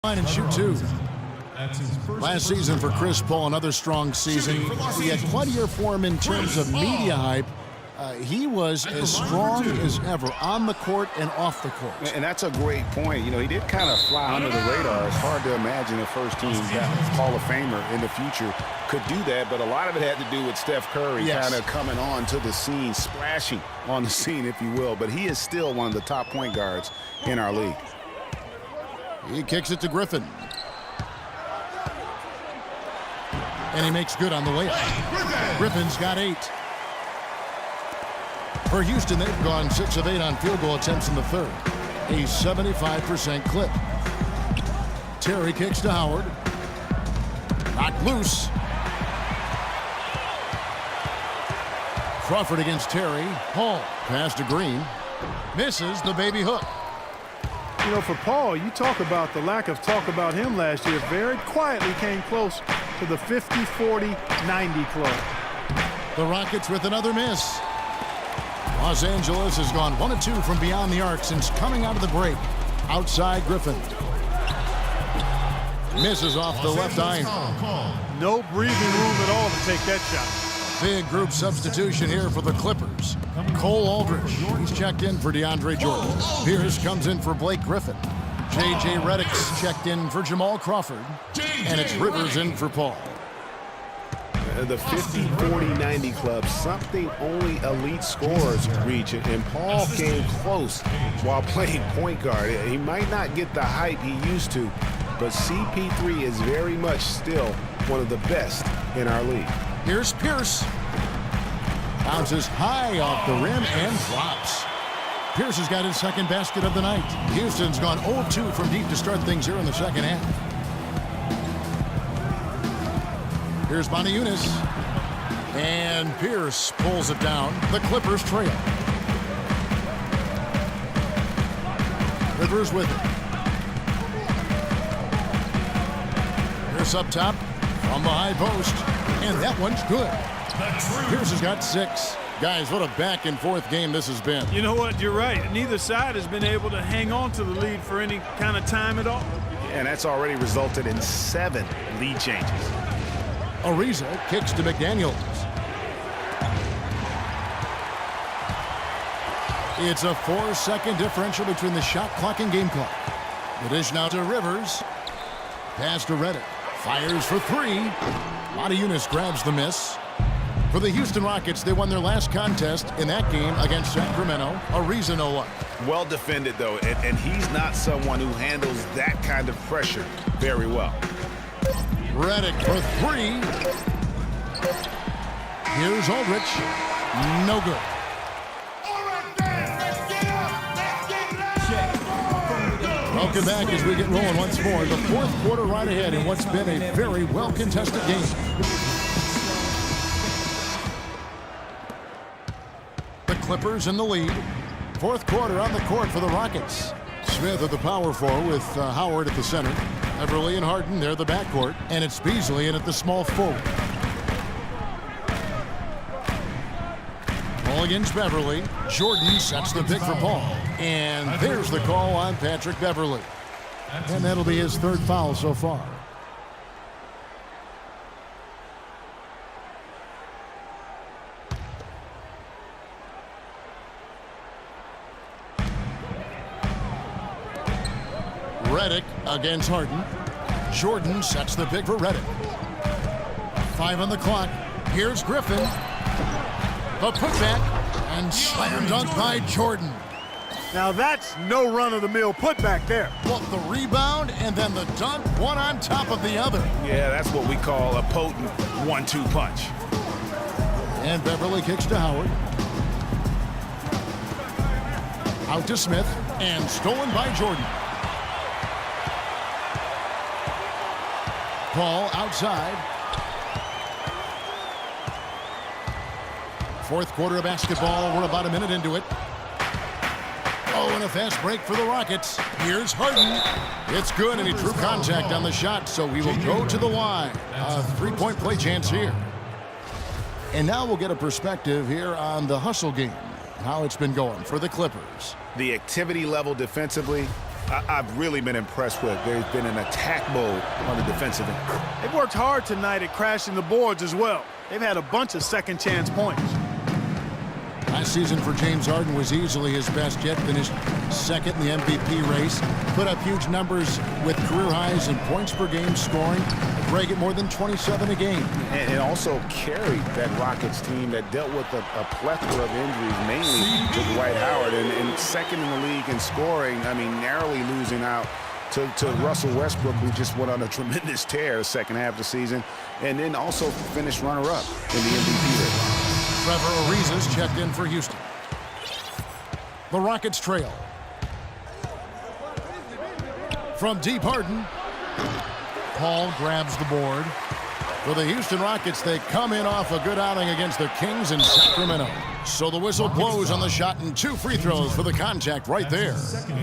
And shoot two. Last season for Chris Paul, another strong season. He had plenty of form in terms of media hype. He was as strong as ever on the court and off the court. And that's a great point. You know, he did kind of fly under the radar. It's hard to imagine a first-team Hall of Famer in the future could do that, but a lot of it had to do with Steph Curry kind of coming on to the scene, splashing on the scene, if you will. But he is still one of the top point guards in our league. He kicks it to Griffin. And he makes good on the layup. Griffin's got 8. For Houston, they've gone 6 of 8 on field goal attempts in the third. A 75% clip. Terry kicks to Howard. Knocked loose. Crawford against Terry. Paul pass to Green. Misses the baby hook. You know, for Paul, you talk about the lack of talk about him last year. Very quietly came close to the 50-40-90 club. The Rockets with another miss. Los Angeles has gone 1 of 2 from beyond the arc since coming out of the break. Outside Griffin. Misses off the left iron. No breathing room at all to take that shot. Big group substitution here for the Clippers. Cole Aldrich, he's checked in for DeAndre Jordan. Pierce comes in for Blake Griffin. J.J. Redick's checked in for Jamal Crawford. And it's Rivers in for Paul. The 50-40-90 club, something only elite scorers reach it, and Paul came close while playing point guard. He might not get the hype he used to, but CP3 is very much still one of the best in our league. Here's Pierce. Bounces high off the rim and drops. Pierce has got his second basket of the night. Houston's gone 0-2 from deep to start things here in the second half. Here's Motiejunas. And Pierce pulls it down. The Clippers trail. Rivers with it. Pierce up top from the high post. And that one's good. Pierce has got 6. Guys, what a back-and-forth game this has been. You know what? You're right. Neither side has been able to hang on to the lead for any kind of time at all. And that's already resulted in 7 lead changes. Ariza kicks to McDaniels. It's a 4-second differential between the shot clock and game clock. The dish now to Rivers. Pass to Redick. Fires for 3. Motiejunas grabs the miss. For the Houston Rockets, they won their last contest in that game against Sacramento. Ariza no luck. Well defended, though, and he's not someone who handles that kind of pressure very well. Redick for 3. Here's Aldrich. No good. Welcome back as we get rolling once more. The fourth quarter right ahead in what's been a very well-contested game. The Clippers in the lead. Fourth quarter on the court for the Rockets. Smith at the power forward with Howard at the center. Beverly and Harden, they're the backcourt. And it's Beasley in at the small forward. Ball against Beverly. Jordan sets the pick for Paul. And there's the call on Patrick Beverly. And that'll be his 3rd foul so far. Redick against Harden. Jordan sets the pick for Redick. 5 on the clock. Here's Griffin. The putback and slam dunk by Jordan. Now that's no run-of-the-mill putback there. Well, the rebound and then the dunk, one on top of the other. Yeah, that's what we call a potent 1-2 punch. And Beverly kicks to Howard. Out to Smith and stolen by Jordan. Paul outside. Fourth quarter of basketball. We're about a minute into it. Oh, and a fast break for the Rockets. Here's Harden. It's good, and he drew contact on the shot, so he will go to the line. A 3-point play chance here. And now we'll get a perspective here on the hustle game, how it's been going for the Clippers. The activity level defensively I've really been impressed with. There's been an attack mode on the defensive end. They've worked hard tonight at crashing the boards as well. They've had a bunch of second chance points. Last season for James Harden was easily his best yet. Finished second in the MVP race. Put up huge numbers with career highs in points per game scoring. Greg at more than 27 a game. And also carried that Rockets team that dealt with a plethora of injuries, mainly to Dwight Howard. And second in the league in scoring, I mean, narrowly losing out to Russell Westbrook, who just went on a tremendous tear the second half of the season, and then also finished runner-up in the MVP race. Trevor Ariza's checked in for Houston. The Rockets trail. From deep, Harden. Paul grabs the board. For the Houston Rockets, they come in off a good outing against the Kings in Sacramento. So the whistle blows on the shot and 2 free throws for the contact right there.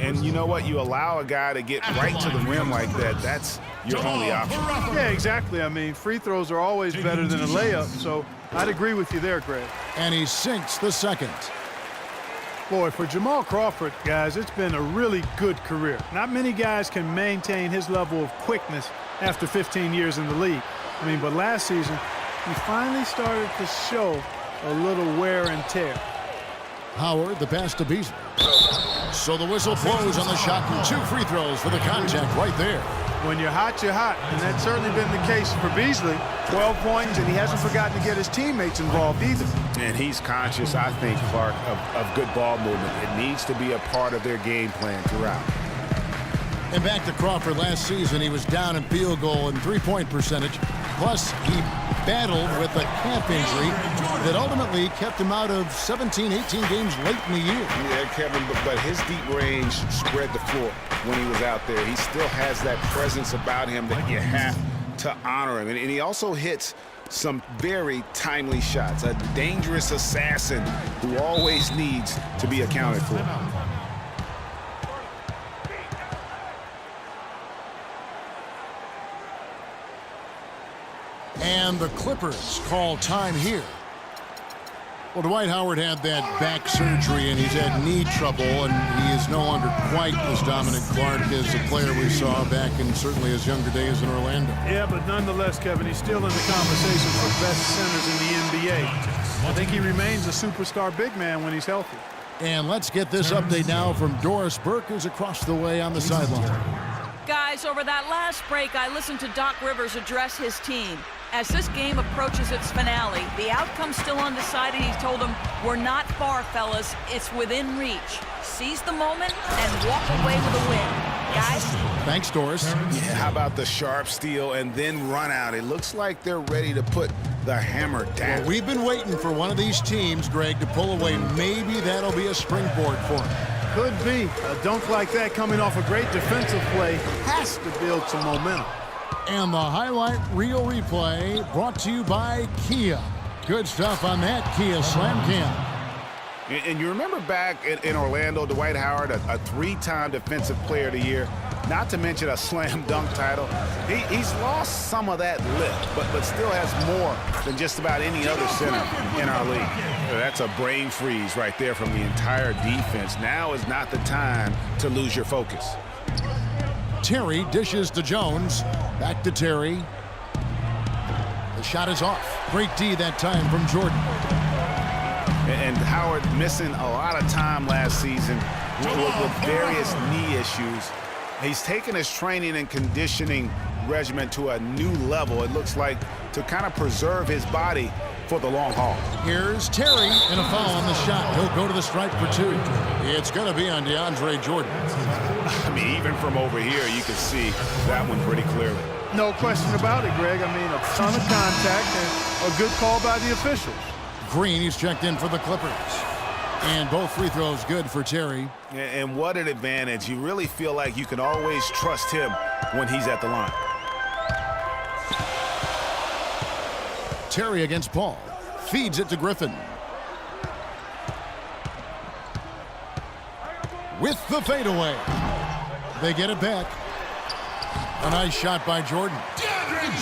And you know what? You allow a guy to get right to the rim like that, that's your only option. Yeah, exactly. I mean, free throws are always better than a layup, so I'd agree with you there, Greg. And he sinks the second. Boy, for Jamal Crawford, guys, it's been a really good career. Not many guys can maintain his level of quickness after 15 years in the league. I mean, but last season, he finally started to show a little wear and tear. Howard, the pass to Beasley. So the whistle blows on the shot and 2 free throws for the contact right there. When you're hot, and that's certainly been the case for Beasley. 12 points, and he hasn't forgotten to get his teammates involved either. And he's conscious, I think, Clark, of good ball movement. It needs to be a part of their game plan throughout. And back to Crawford last season, he was down in field goal and 3-point percentage. Plus, he battled with a calf injury that ultimately kept him out of 17, 18 games late in the year. Yeah, Kevin, but his deep range spread the floor when he was out there. He still has that presence about him that you have to honor him. And he also hits some very timely shots. A dangerous assassin who always needs to be accounted for. And the Clippers call time here. Well, Dwight Howard had that back surgery, and he's had knee trouble, and he is no longer quite as dominant, Clark, as the player we saw back in certainly his younger days in Orlando. Yeah, but nonetheless, Kevin, he's still in the conversation for best centers in the NBA. I think he remains a superstar big man when he's healthy. And let's get this update now from Doris Burke, who's across the way on the sideline. Guys, over that last break, I listened to Doc Rivers address his team. As this game approaches its finale, the outcome's still undecided. He told them, we're not far, fellas. It's within reach. Seize the moment and walk away with a win. Guys? Thanks, Doris. Yeah, how about the sharp steal and then run out? It looks like they're ready to put the hammer down. Well, we've been waiting for one of these teams, Greg, to pull away. Maybe that'll be a springboard for them. Could be. A dunk like that coming off a great defensive play has to build some momentum. And the highlight reel replay brought to you by Kia. Good stuff on that Kia Slam Cam. And you remember back in Orlando, Dwight Howard, a 3-time Defensive Player of the Year, not to mention a slam dunk title. He's lost some of that lift, but still has more than just about any other center in our league. That's a brain freeze right there from the entire defense. Now is not the time to lose your focus. Terry dishes to Jones. Back to Terry. The shot is off. Great D that time from Jordan. And Howard missing a lot of time last season with various knee issues. He's taken his training and conditioning regimen to a new level, it looks like, to kind of preserve his body for the long haul. Here's Terry, and a foul on the shot. He'll go to the stripe for 2. It's going to be on DeAndre Jordan. I mean, even from over here, you can see that one pretty clearly. No question about it, Greg. I mean, a ton of contact and a good call by the officials. Green, he's checked in for the Clippers. And both free throws good for Terry. And what an advantage. You really feel like you can always trust him when he's at the line. Terry against Paul. Feeds it to Griffin. With the fadeaway. They get it back. A nice shot by Jordan.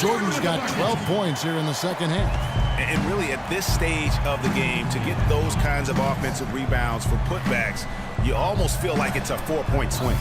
Jordan's got 12 points here in the second half. And really, at this stage of the game, to get those kinds of offensive rebounds for putbacks, you almost feel like it's a 4-point swing.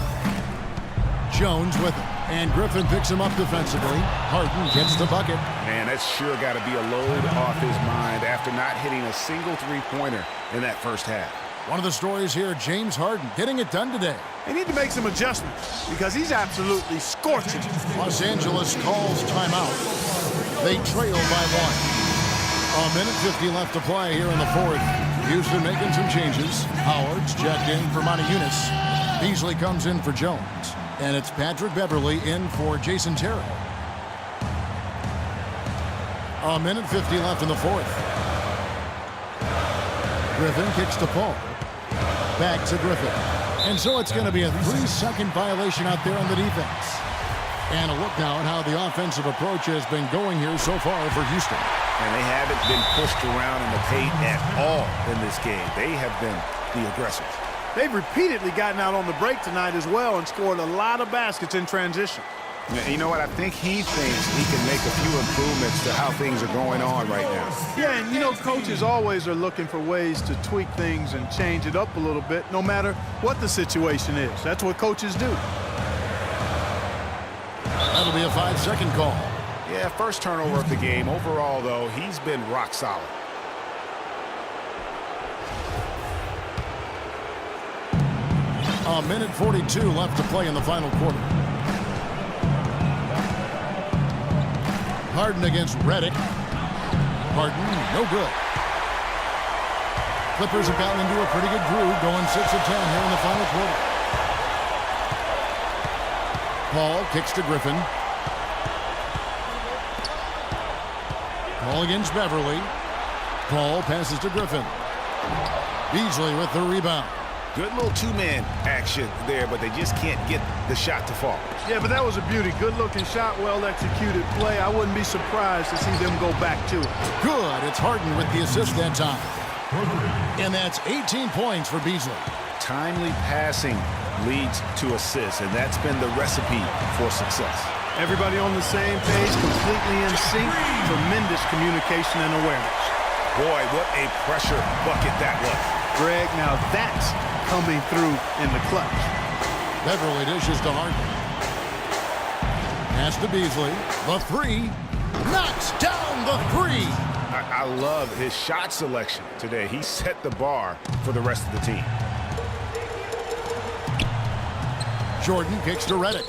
Jones with it. And Griffin picks him up defensively. Harden gets the bucket. Man, that's sure got to be a load off his mind after not hitting a single three-pointer in that first half. One of the stories here, James Harden getting it done today. They need to make some adjustments because he's absolutely scorching. Los Angeles calls timeout. They trail by 1. A minute 50 left to play here in the fourth. Houston making some changes. Howard's checked in for Monty Eunice. Beasley comes in for Jones. And it's Patrick Beverley in for Jason Terry. A minute 50 left in the fourth. Griffin kicks to Paul. Back to Griffin. And so it's going to be a 3-second violation out there on the defense. And a look now at how the offensive approach has been going here so far for Houston. And they haven't been pushed around in the paint at all in this game. They have been the aggressors. They've repeatedly gotten out on the break tonight as well and scored a lot of baskets in transition. You know what? I think he thinks he can make a few improvements to how things are going on right now. Yeah, and you know, coaches always are looking for ways to tweak things and change it up a little bit, no matter what the situation is. That's what coaches do. That'll be a 5-second call. Yeah, first turnover of the game. Overall, though, he's been rock solid. A minute 42 left to play in the final quarter. Harden against Redick. Harden, no good. Clippers have gotten into a pretty good groove, going 6 of 10 here in the final quarter. Paul kicks to Griffin. Paul against Beverley. Paul passes to Griffin. Beasley with the rebound. Good little two-man action there, but they just can't get the shot to fall. Yeah, but that was a beauty. Good-looking shot, well-executed play. I wouldn't be surprised to see them go back to it. Good. It's Harden with the assist that time. And that's 18 points for Beasley. Timely passing leads to assists, and that's been the recipe for success. Everybody on the same page, completely in sync. Tremendous communication and awareness. Boy, what a pressure bucket that was. Greg, now that's coming through in the clutch. Beverley dishes to Harden. Pass to Beasley. The three. Knocks down the three. I love his shot selection today. He set the bar for the rest of the team. Jordan kicks to Redick.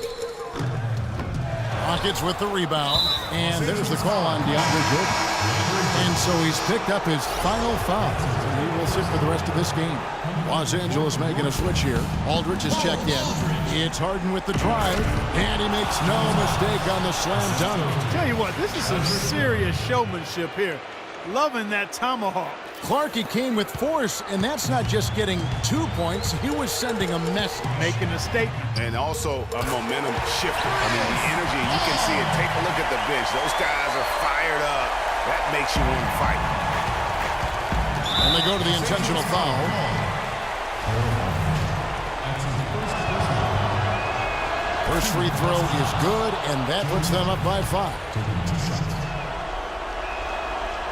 Rockets with the rebound. And there's the call on DeAndre Jordan. And so he's picked up his final foul. He will sit for the rest of this game. Los Angeles making a switch here. Aldridge is checked in. It's Harden with the drive. And he makes no mistake on the slam dunk. Tell you what, this is some serious showmanship here. Loving that tomahawk. Clark, he came with force, and that's not just getting 2 points. He was sending a message. Making a statement. And also a momentum shifter. I mean, the energy, you can see it. Take a look at the bench. Those guys are fired up. That makes you want to fight. And they go to the intentional foul. First free throw is good, and that puts them up by 5.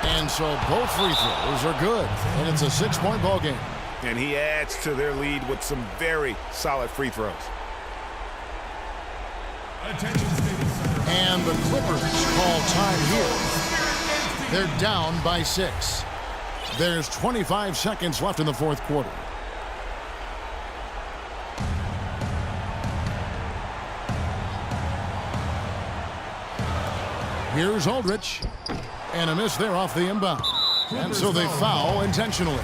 And so both free throws are good, and it's a 6-point ball game. And he adds to their lead with some very solid free throws. And the Clippers call time here. They're down by 6. There's 25 seconds left in the fourth quarter. Here's Aldridge. And a miss there off the inbound. And so they foul intentionally.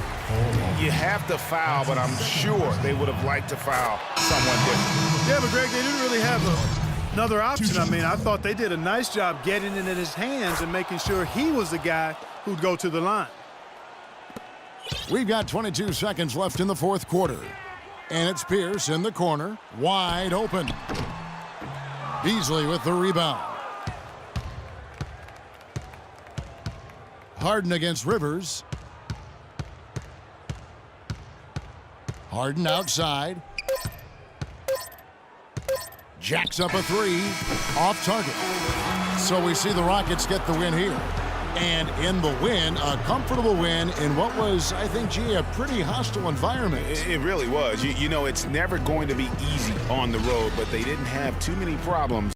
You have to foul, but I'm sure they would have liked to foul someone different. Yeah, but Greg, they didn't really have another option. I mean, I thought they did a nice job getting it in his hands and making sure he was the guy who'd go to the line. We've got 22 seconds left in the fourth quarter. And it's Pierce in the corner, wide open. Beasley with the rebound. Harden against Rivers. Harden outside. Jacks up a three. Off target. So we see the Rockets get the win here. And in the win, a comfortable win in what was, I think, gee, a pretty hostile environment. It really was. You know, it's never going to be easy on the road, but they didn't have too many problems